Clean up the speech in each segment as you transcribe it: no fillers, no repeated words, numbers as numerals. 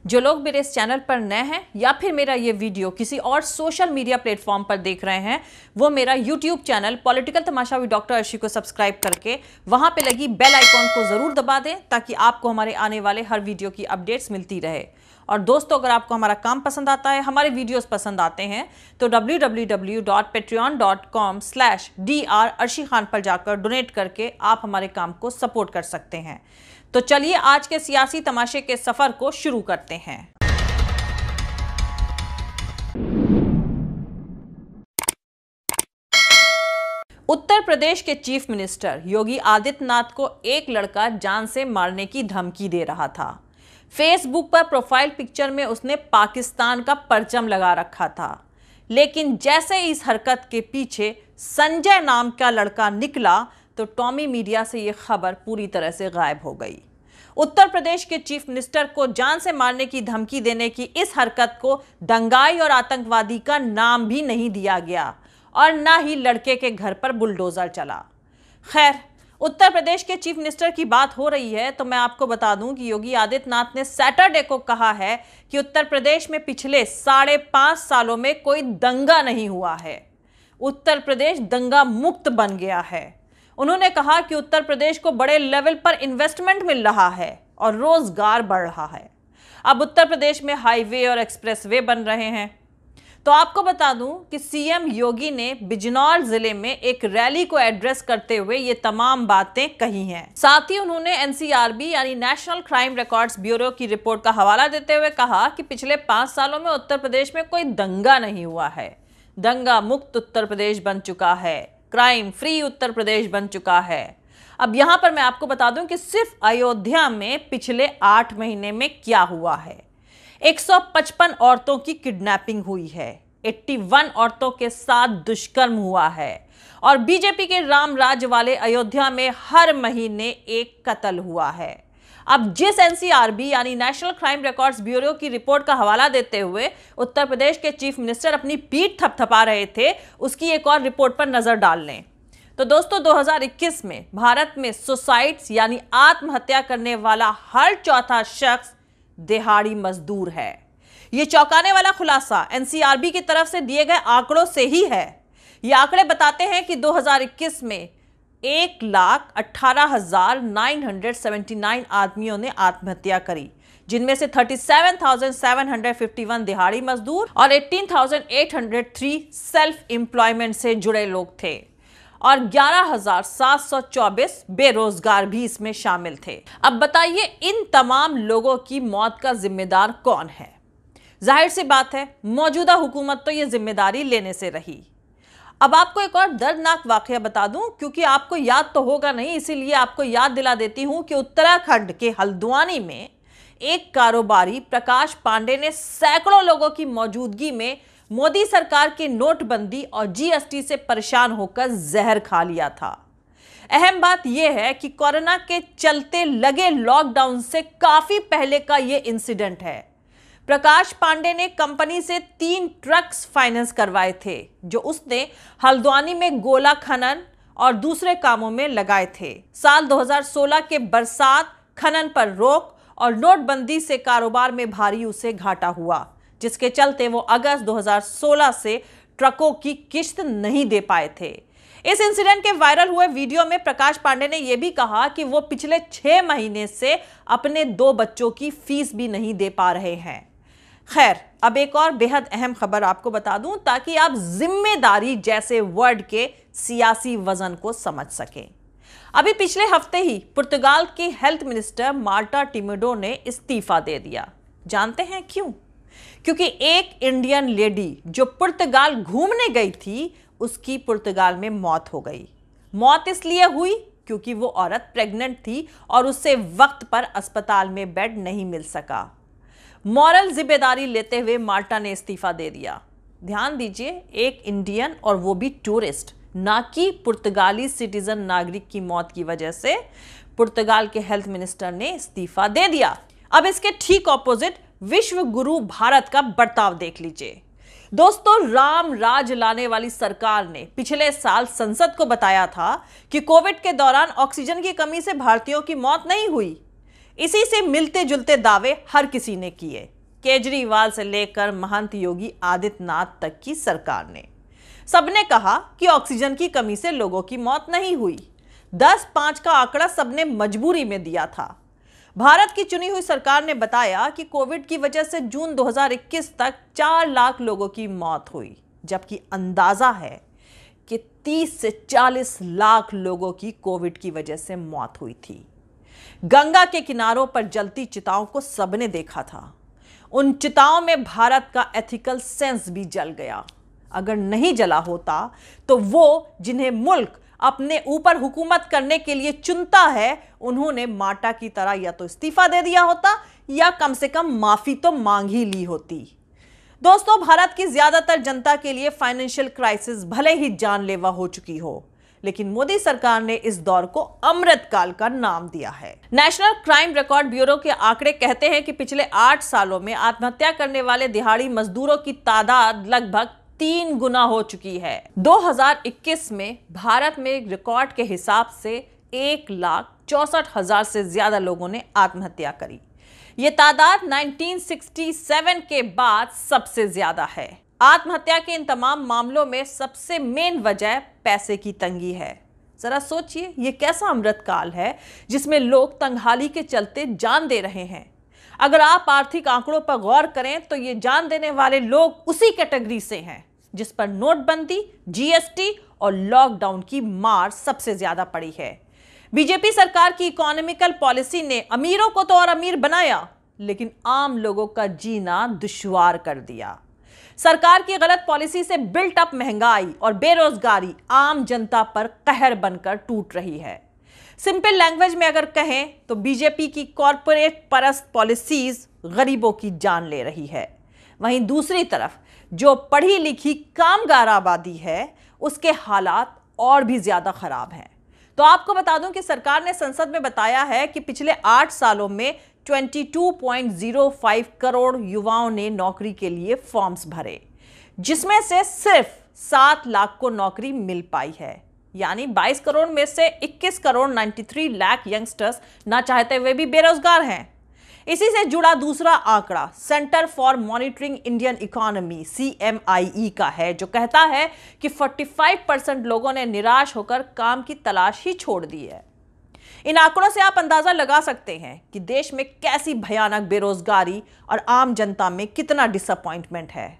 जो लोग मेरे इस चैनल पर नए हैं या फिर मेरा ये वीडियो किसी और सोशल मीडिया प्लेटफॉर्म पर देख रहे हैं, वो मेरा YouTube channel political Tamasha with doctor Arshi को सब्सक्राइब करके वहां पे लगी बेल आइकॉन को जरूर दबा दें ताकि आपको हमारे आने वाले हर वीडियो की अपडेट्स मिलती रहे। और दोस्तों, अगर आपको हमारा काम पसंद आता है, हमारे वीडियोस पसंद आते हैं, तो www.patreon.com/dr अर्शी खान पर जाकर डोनेट करके आप हमारे काम को सपोर्ट कर सकते हैं। तो चलिए आज के सियासी तमाशे के सफर को शुरू करते हैं। उत्तर प्रदेश के चीफ मिनिस्टर योगी आदित्यनाथ को एक लड़का जान से मारने की धमकी दे रहा था। फेसबुक पर प्रोफाइल पिक्चर में उसने पाकिस्तान का परचम लगा रखा था, लेकिन जैसे इस हरकत के पीछे संजय नाम का लड़का निकला तो टॉमी मीडिया से यह खबर पूरी तरह से गायब हो गई। उत्तर प्रदेश के चीफ मिनिस्टर को जान से मारने की धमकी देने की इस हरकत को दंगाई और आतंकवादी का नाम भी नहीं दिया गया और न ही लड़के के घर पर बुलडोजर चला। खैर, उत्तर प्रदेश के चीफ मिनिस्टर की बात हो रही है तो मैं आपको बता दूं कि योगी आदित्यनाथ ने सैटरडे को कहा है कि उत्तर प्रदेश में पिछले 5.5 सालों में कोई दंगा नहीं हुआ है। उत्तर प्रदेश दंगा मुक्त बन गया है। उन्होंने कहा कि उत्तर प्रदेश को बड़े लेवल पर इन्वेस्टमेंट मिल रहा है और रोजगार बढ़ रहा है। अब उत्तर प्रदेश में हाईवे और एक्सप्रेसवे बन रहे हैं। तो आपको बता दूं कि सीएम योगी ने बिजनौर जिले में एक रैली को एड्रेस करते हुए ये तमाम बातें कही हैं। साथ ही उन्होंने एनसीआरबी यानी नेशनल क्राइम रिकॉर्ड्स ब्यूरो की रिपोर्ट का हवाला देते हुए कहा कि पिछले 5 सालों में उत्तर प्रदेश में कोई दंगा नहीं हुआ है। दंगा मुक्त उत्तर प्रदेश बन चुका है, क्राइम फ्री उत्तर प्रदेश बन चुका है। अब यहां पर मैं आपको बता दूं कि सिर्फ अयोध्या में पिछले 8 महीने में क्या हुआ है। 155 औरतों की किडनैपिंग हुई है, 81 औरतों के साथ दुष्कर्म हुआ है और बीजेपी के राम राज्य वाले अयोध्या में हर महीने एक कत्ल हुआ है। अब जिस एनसीआरबी यानी नेशनल क्राइम रिकॉर्ड्स ब्यूरो की रिपोर्ट का हवाला देते हुए उत्तर प्रदेश के चीफ मिनिस्टर अपनी पीठ थपथपा रहे थे, उसकी एक और रिपोर्ट पर नजर डाल लें। तो दोस्तों, 2021 में भारत में सुसाइड्स यानी आत्महत्या करने वाला हर चौथा शख्स दिहाड़ी मजदूर है। यह चौंकाने वाला खुलासा एनसीआरबी की तरफ से दिए गए आंकड़ों से ही है। ये आंकड़े बताते हैं कि 2021 में 1,18,979 आदमियों ने आत्महत्या करी, जिनमें से 37,751 दिहाड़ी मजदूर और 18,803 सेल्फ एम्प्लॉयमेंट से जुड़े लोग थे और 11,724 बेरोजगार भी इसमें शामिल थे। अब बताइए, इन तमाम लोगों की मौत का जिम्मेदार कौन है? जाहिर सी बात है, मौजूदा हुकूमत तो ये जिम्मेदारी लेने से रही। अब आपको एक और दर्दनाक वाकया बता दूं, क्योंकि आपको याद तो होगा नहीं, इसीलिए आपको याद दिला देती हूं कि उत्तराखंड के हल्द्वानी में एक कारोबारी प्रकाश पांडे ने सैकड़ों लोगों की मौजूदगी में मोदी सरकार की नोटबंदी और जीएसटी से परेशान होकर जहर खा लिया था। अहम बात यह है कि कोरोना के चलते लगे लॉकडाउन से काफी पहले का यह इंसिडेंट है। प्रकाश पांडे ने कंपनी से 3 ट्रक्स फाइनेंस करवाए थे जो उसने हल्द्वानी में गोला खनन और दूसरे कामों में लगाए थे। साल 2016 के बरसात, खनन पर रोक और नोटबंदी से कारोबार में भारी उसे घाटा हुआ, जिसके चलते वो अगस्त 2016 से ट्रकों की किश्त नहीं दे पाए थे। इस इंसिडेंट के वायरल हुए वीडियो में प्रकाश पांडे ने यह भी कहा कि वो पिछले 6 महीने से अपने 2 बच्चों की फीस भी नहीं दे पा रहे हैं। खैर, अब एक और बेहद अहम खबर आपको बता दूं ताकि आप जिम्मेदारी जैसे वर्ड के सियासी वजन को समझ सकें। अभी पिछले हफ्ते ही पुर्तगाल के हेल्थ मिनिस्टर मार्टा टिमिडो ने इस्तीफा दे दिया। जानते हैं क्यों? क्योंकि एक इंडियन लेडी जो पुर्तगाल घूमने गई थी, उसकी पुर्तगाल में मौत हो गई। मौत इसलिए हुई क्योंकि वो औरत प्रेग्नेंट थी और उससे वक्त पर अस्पताल में बेड नहीं मिल सका। मॉरल जिम्मेदारी लेते हुए माल्टा ने इस्तीफा दे दिया। ध्यान दीजिए, एक इंडियन और वो भी टूरिस्ट, ना कि पुर्तगाली सिटीजन नागरिक की मौत की वजह से पुर्तगाल के हेल्थ मिनिस्टर ने इस्तीफा दे दिया। अब इसके ठीक ऑपोजिट विश्व गुरु भारत का बर्ताव देख लीजिए। दोस्तों, राम राज लाने वाली सरकार ने पिछले साल संसद को बताया था कि कोविड के दौरान ऑक्सीजन की कमी से भारतीयों की मौत नहीं हुई। इसी से मिलते जुलते दावे हर किसी ने किए, केजरीवाल से लेकर महंत योगी आदित्यनाथ तक की सरकार ने। सबने कहा कि ऑक्सीजन की कमी से लोगों की मौत नहीं हुई। 10-5 का आंकड़ा सबने मजबूरी में दिया था। भारत की चुनी हुई सरकार ने बताया कि कोविड की वजह से जून 2021 तक 4 लाख लोगों की मौत हुई, जबकि अंदाजा है कि 30 से 40 लाख लोगों की कोविड की वजह से मौत हुई थी। गंगा के किनारों पर जलती चिताओं को सबने देखा था। उन चिताओं में भारत का एथिकल सेंस भी जल गया। अगर नहीं जला होता तो वो जिन्हें मुल्क अपने ऊपर हुकूमत करने के लिए चुनता है, उन्होंने माटा की तरह या तो इस्तीफा दे दिया होता या कम से कम माफी तो मांग ही ली होती। दोस्तों, भारत की ज्यादातर जनता के लिए फाइनेंशियल क्राइसिस भले ही जानलेवा हो चुकी हो, लेकिन मोदी सरकार ने इस दौर को अमृतकाल का नाम दिया है। नेशनल क्राइम रिकॉर्ड ब्यूरो के आंकड़े कहते हैं कि पिछले 8 सालों में आत्महत्या करने वाले दिहाड़ी मजदूरों की तादाद लगभग 3 गुना हो चुकी है। 2021 में भारत में रिकॉर्ड के हिसाब से 1,64,000 से ज्यादा लोगों ने आत्महत्या करी। यह तादाद 1967 के बाद सबसे ज्यादा है। आत्महत्या के इन तमाम मामलों में सबसे मेन वजह पैसे की तंगी है। जरा सोचिए, यह कैसा अमृतकाल है जिसमें लोग तंगहाली के चलते जान दे रहे हैं। अगर आप आर्थिक आंकड़ों पर गौर करें तो ये जान देने वाले लोग उसी कैटेगरी से हैं जिस पर नोटबंदी, जीएसटी और लॉकडाउन की मार सबसे ज्यादा पड़ी है। बीजेपी सरकार की इकोनॉमिकल पॉलिसी ने अमीरों को तो और अमीर बनाया, लेकिन आम लोगों का जीना दुश्वार कर दिया। सरकार की गलत पॉलिसी से बिल्ट अप महंगाई और बेरोजगारी आम जनता पर कहर बनकर टूट रही है। सिंपल लैंग्वेज में अगर कहें तो बीजेपी की कॉरपोरेट परस्त पॉलिसीज गरीबों की जान ले रही है। वहीं दूसरी तरफ जो पढ़ी लिखी कामगार आबादी है, उसके हालात और भी ज्यादा खराब हैं। तो आपको बता दूं कि सरकार ने संसद में बताया है कि पिछले 8 सालों में 22.05 करोड़ युवाओं ने नौकरी के लिए फॉर्म्स भरे, जिसमें से सिर्फ 7 लाख को नौकरी मिल पाई है। यानी 22 करोड़ में से 21 करोड़ 93 लाख यंगस्टर्स ना चाहते हुए भी बेरोजगार हैं। इसी से जुड़ा दूसरा आंकड़ा centre for monitoring Indian economy CMIE का है, जो कहता है कि 45% लोगों ने निराश होकर काम की तलाश ही छोड़ दी है। इन आंकड़ों से आप अंदाजा लगा सकते हैं कि देश में कैसी भयानक बेरोजगारी और आम जनता में कितना डिसअपॉइंटमेंट है।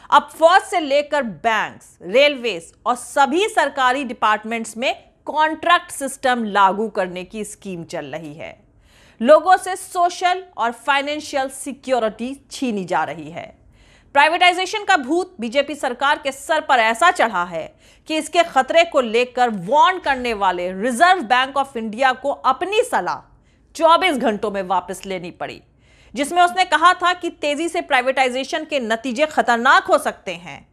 अब फौज से लेकर बैंक्स, रेलवेज और सभी सरकारी डिपार्टमेंट्स में कॉन्ट्रैक्ट सिस्टम लागू करने की स्कीम चल रही है। लोगों से सोशल और फाइनेंशियल सिक्योरिटी छीनी जा रही है। प्राइवेटाइजेशन का भूत बीजेपी सरकार के सर पर ऐसा चढ़ा है कि इसके खतरे को लेकर वार्न करने वाले रिजर्व बैंक ऑफ इंडिया को अपनी सलाह 24 घंटों में वापस लेनी पड़ी, जिसमें उसने कहा था कि तेजी से प्राइवेटाइजेशन के नतीजे खतरनाक हो सकते हैं।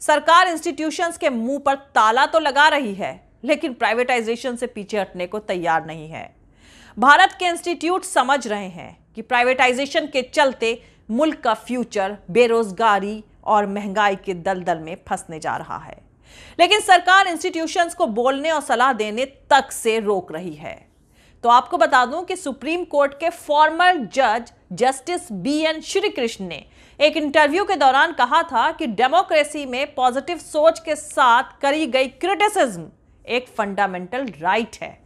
सरकार इंस्टीट्यूशंस के मुंह पर ताला तो लगा रही है, लेकिन प्राइवेटाइजेशन से पीछे हटने को तैयार नहीं है। भारत के इंस्टीट्यूट समझ रहे हैं कि प्राइवेटाइजेशन के चलते मुल्क का फ्यूचर बेरोजगारी और महंगाई के दलदल में फंसने जा रहा है, लेकिन सरकार इंस्टीट्यूशंस को बोलने और सलाह देने तक से रोक रही है। तो आपको बता दूं कि सुप्रीम कोर्ट के फॉर्मर जज जस्टिस BN श्रीकृष्ण ने एक इंटरव्यू के दौरान कहा था कि डेमोक्रेसी में पॉजिटिव सोच के साथ करी गई क्रिटिसिज्म एक फंडामेंटल राइट है।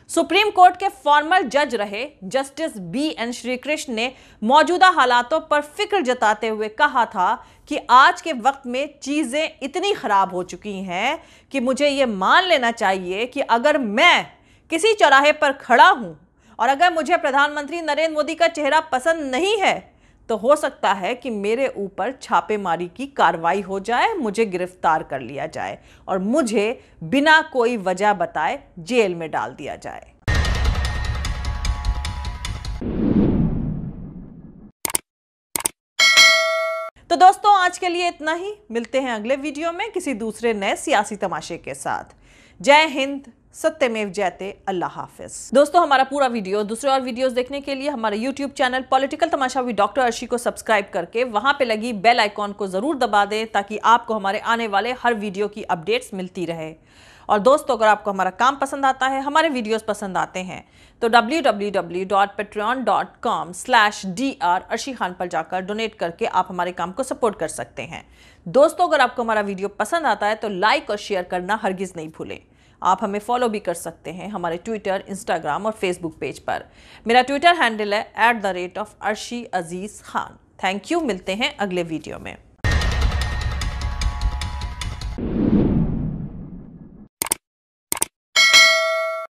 सुप्रीम कोर्ट के फॉर्मर जज रहे जस्टिस BN श्रीकृष्ण ने मौजूदा हालातों पर फिक्र जताते हुए कहा था कि आज के वक्त में चीजें इतनी खराब हो चुकी हैं कि मुझे यह मान लेना चाहिए कि अगर मैं किसी चौराहे पर खड़ा हूं और अगर मुझे प्रधानमंत्री नरेंद्र मोदी का चेहरा पसंद नहीं है, तो हो सकता है कि मेरे ऊपर छापेमारी की कार्रवाई हो जाए, मुझे गिरफ्तार कर लिया जाए और मुझे बिना कोई वजह बताए जेल में डाल दिया जाए। तो दोस्तों, आज के लिए इतना ही। मिलते हैं अगले वीडियो में किसी दूसरे नए सियासी तमाशे के साथ। जय हिंद, सत्यमेव जयते। अल्लाह हाफिज। दोस्तों, हमारा पूरा वीडियो, दूसरे और वीडियोस देखने के लिए हमारे YouTube channel political Tamasha with doctor Arshi को सब्सक्राइब करके वहां पे लगी बेल आइकॉन को जरूर दबा दें ताकि आपको हमारे आने वाले हर वीडियो की अपडेट्स मिलती रहे। और दोस्तों, अगर आपको हमारा काम पसंद आता है, हमारे वीडियोस पसंद आते हैं, तो www.patreon.com/dr अर्शी खान पर जाकर डोनेट करके आप हमारे काम को सपोर्ट कर सकते हैं। दोस्तों, अगर आपको हमारा वीडियो पसंद आता है तो लाइक और शेयर करना हरगिज नहीं भूलें। आप हमें फॉलो भी कर सकते हैं हमारे ट्विटर, इंस्टाग्राम और फेसबुक पेज पर। मेरा ट्विटर हैंडल है @arshi aziz khan। Thank you. मिलते हैं अगले वीडियो में।